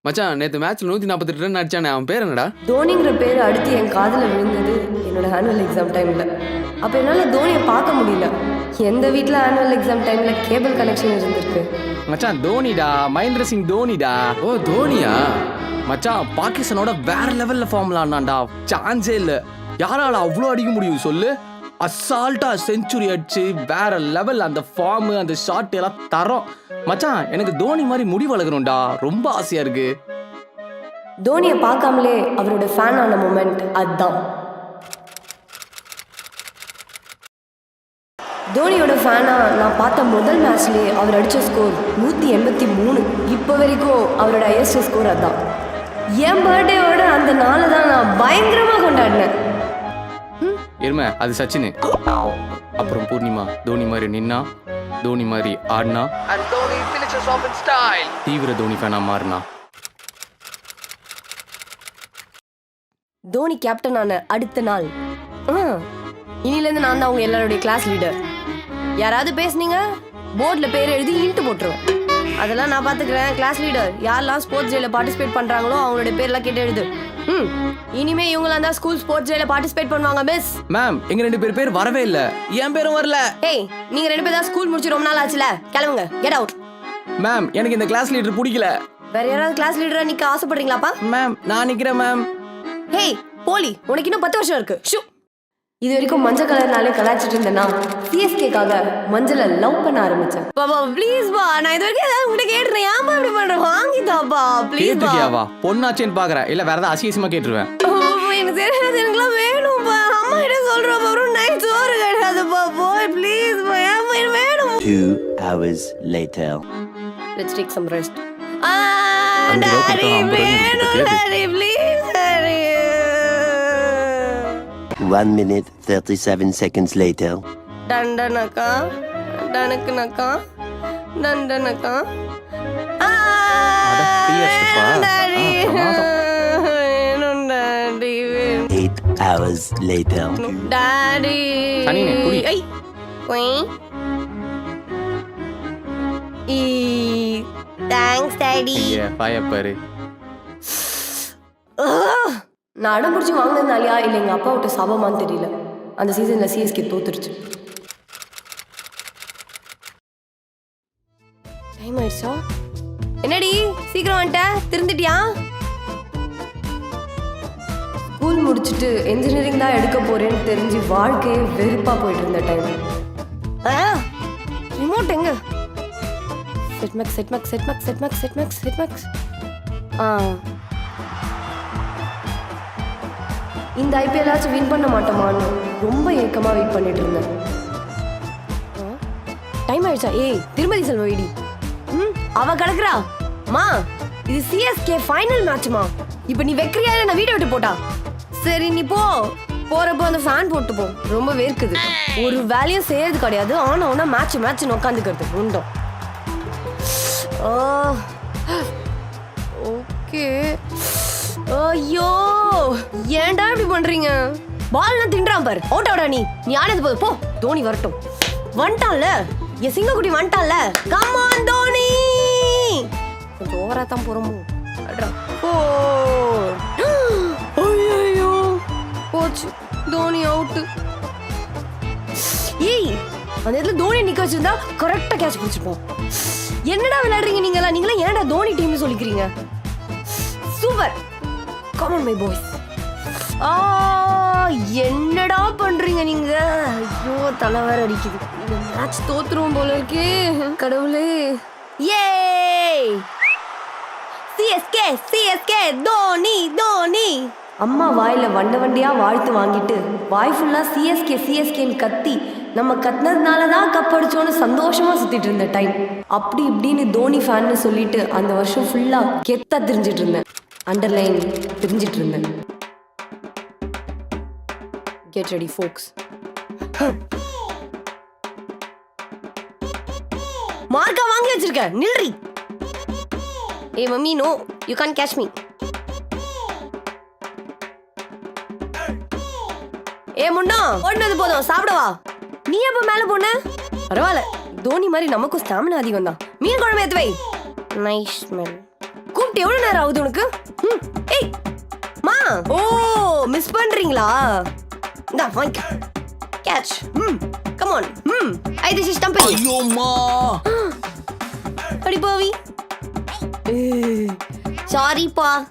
மச்சான் நேத்து மேட்ச்ல 148 ரன் அடிச்சானே அவன் பேர் என்னடா? தோனிங்கிற பேர் அடுத்து என் காதுல விழுந்தது என்னோட ஆனுவல் எக்ஸாம் டைம்ல. அப்ப என்னால தோனியை பார்க்க முடியல. எந்த வீட்ல ஆனுவல் எக்ஸாம் டைம்ல கேபிள் கனெக்ஷன் இருந்திருக்கு? மச்சான் தோனிடா, மகேந்திர சிங் தோனிடா. ஓ தோனியா? மச்சான் பாகிஸ்தானோட வேற லெவல்ல ஃபார்ம்ல ஆனான்டா. சான்ஸே இல்ல. யாரால அவ்வளோ அடிக்க முடியும் சொல்லு? அசால்ட்டா செஞ்சுரி அடிச்சு வேற லெவல். அந்த ஃபார்ம் அந்த ஷாட் எல்லாம் தரோம். மச்சான் எனக்கு தோனி மாதிரி முடி வளர்க்கணும்டா, ரொம்ப ஆசையா இருக்கு. தோனியை பார்க்காமலே அவரோட ஃபேன் ஆன மூமெண்ட் அதுதான். தோனியோட ஃபேனா நான் பார்த்த முதல் மேட்ச்லேயே அவர் அடித்த ஸ்கோர் 183. இப்போ வரைக்கும் அவரோட ஹையஸ்ட் ஸ்கோர் அதுதான். என் பர்த்டேவோட அந்த நாளை தான் நான் பயங்கரமாக கொண்டாடினேன். இருமை அது சச்சின். அப்புறம் பூர்ணிமா தோனி மாதிரி நின்னா, தோனி மாதிரி ஆடினா, தீவிர தோனி ஃபேனா மாறினா. தோனி கேப்டன் ஆன அடுத்த நாள் இனிலேருந்து நான் தான் அவங்க எல்லாருடைய கிளாஸ் லீடர். யாராவது பேசுனீங்க போர்டில் பேர் எழுதி இன்ட்டு போட்டுருவேன். அதெல்லாம் நான் பார்த்துக்கிறேன். கிளாஸ் லீடர் யாரெல்லாம் ஸ்போர்ட்ஸ் டேல பார்ட்டிசிபேட் பண்ணுறாங்களோ அவங்களுடைய பேர்லாம் கேட்டு எழுது. இனிமே இவங்களாம் தான் ஸ்கூல் ஸ்போர்ட்ஸ் டேல பார்ட்டிசிபேட் பண்ணுவாங்க மிஸ். மேம் எங்க 2 பேர் வரவே இல்ல. என் பேரும் வரல. ஏய் நீங்க 2 பேர் தான் ஸ்கூல் முடிச்சு ரொம்ப நாள் ஆச்சுல, கிளம்புங்க, கெட் அவுட். மேம் எனக்கு இந்த கிளாஸ் லீடர் பிடிக்கல. வேற யாராவது கிளாஸ் லீடரா நிக்க ஆசைப்படுறீங்களாப்பா? மேம் நான் நிக்கிறேன் மேம். ஹேய் போலி, உனக்கு இன்னும் 10 வருஷம் இருக்கு. ஷூ. இது வரைக்கும் மஞ்சள் கலர்னாலே கலாச்சிட்டு இருந்தேன்னா சிஎஸ்கேக்காக மஞ்சளை லவ் பண்ண ஆரம்பிச்சேன். பாபா ப்ளீஸ் பா, நான் இது வரைக்கும் ஏதாவது உங்ககிட்ட கேட்டுறேன். ஏன்பா இப்படி பண்றேன்? வாங்கிதாப்பா ப்ளீஸ் பா. கேட்டுக்கியாவா? பொண்ணாச்சேன்னு பாக்குறேன். இல்ல வேற ஏதாவது அசியசியமா கேட்டுருவேன். எனக்கு தெரியாது, எனக்குலாம் வேணும்பா. அம்மா கிட்ட சொல்றப்ப அப்புறம் நைட் சோறு கிடையாதுப்பா. போய் ப்ளீஸ் பா, ஏன்பா எனக்கு வேணும். 2 hours later. Let's take some rest. Daddy வேணும் daddy please daddy. 1 minute 37 seconds later. டண்டனக்கா டனக்குனக்கா டண்டனக்கா. டாடி வேணும் டாடி. 8 hours later. டாடி சனினே, குடி. ஐ குய் ஈ தேங்க்ஸ் டாடி. பாரு. நான் அடம் பிடிச்சி வாங்கினதுனாலயா இல்லை எங்கள் அப்பா விட்டு சாபமான்னு தெரியல, அந்த சீசனில் சிஎஸ்கே தோத்துருச்சு. டைம் ஆயிடுச்சா? என்னடி சீக்கிரம் வந்துட்ட, திருந்துட்டியா? ஸ்கூல் முடிச்சுட்டு என்ஜினியரிங் தான் எடுக்க போறேன்னு தெரிஞ்சு வாழ்க்கையே வெறுப்பாக போயிட்டு இருந்த டைம். ரிமோட் எங்க? செட்மேக்ஸ் செட்மேக்ஸ் செட்மேக்ஸ் செட்மேக்ஸ் செட்மேக்ஸ் செட்மேக்ஸ். இந்த ஐபிஎல்லாச்சும் வின் பண்ண மாட்டோமான்னு ரொம்ப ஏக்கமாக வெயிட் பண்ணிட்டு இருந்தேன். டைம் ஆயிடுச்சா? ஏய் திருமதி செல்வ வீடி. அவ கிடக்குறா. மா இது சிஎஸ்கே ஃபைனல் மேட்ச்மா. இப்போ நீ வெக்கிறியா நான் வீட்டை விட்டு போட்டா? சரி நீ போ, போறப்போ அந்த ஃபேன் போட்டு போ, ரொம்ப வேர்க்குது. ஒரு வேலையும் செய்யறது கிடையாது, ஆனா மேட்ச் உட்காந்துக்கிறது உண்டோ. ஓகே. ஐயோ ஏன்டா இப்படி பண்றீங்க? பால் நான் தின்றான் பாரு. அவுட் ஆடா நீ ஆனது போது போ. தோனி வரட்டும். வந்துட்டான்ல என் சிங்கக்குட்டி, வந்துட்டான்ல. Come on Dhoni. கொஞ்சம் ஓவரா தான் போறோமோ. ஓ ஐயோ போச்சு, தோனி அவுட். ஏய் அந்த இடத்துல தோனி நிக்க வச்சிருந்தா கரெக்டா கேட்ச் பிடிச்சிருப்போம். என்னடா விளையாடுறீங்க நீங்களாம் ஏன்டா தோனி டீம் சொல்லிக்கிறீங்க? Super. Come on my boys. என்னடா பண்றீங்க நீங்க? ஐயோ தலை வேற அடிக்குது. இந்த மேட்ச் தோத்துருவோம் போல இருக்கே கடவுளே. ஏ சிஎஸ்கே சிஎஸ்கே தோனி தோனி. அம்மா வாயில வண்டியா வாழ்த்து வாங்கிட்டு வாய் ஃபுல்லா சிஎஸ்கே சிஎஸ்கேன்னு கத்தி நம்ம கத்துனதுனால தான் கப் அடிச்சோன்னு சந்தோஷமா சுத்திட்டு இருந்த டைம். அப்படி இப்படின்னு தோனி ஃபேன்னு சொல்லிட்டு அந்த வருஷம் ஃபுல்லா கெத்தா தெரிஞ்சிட்டு இருந்தேன். அண்டர்லைன் தெரிஞ்சிட்டு இருந்தேன். கெட் ரெடி ஃபோக்ஸ். மார்க்கா வாங்கி வச்சிருக்க, நில்றி. ஏ mummy no, you can't catch me. ஏ முன்னா ஓடுனது போதும், சாப்பிடவா. நீ எப்ப மேல போன? பரவாயில்ல, தோனி மாதிரி நமக்கும் ஸ்டாமினா அதிகம் தான். மீன் குழம்பு ஏத்து வை. Nice smell. கூப்பிட்டு எவ்வளவு நேரம் ஆகுது உனக்கு? ஏய் மா, ஓ மிஸ் பண்றீங்களா? இந்தா வாங்க. Catch. Come on. I this is dumping. ஐயோம்மா. அடி பாவி. சாரிப்பா.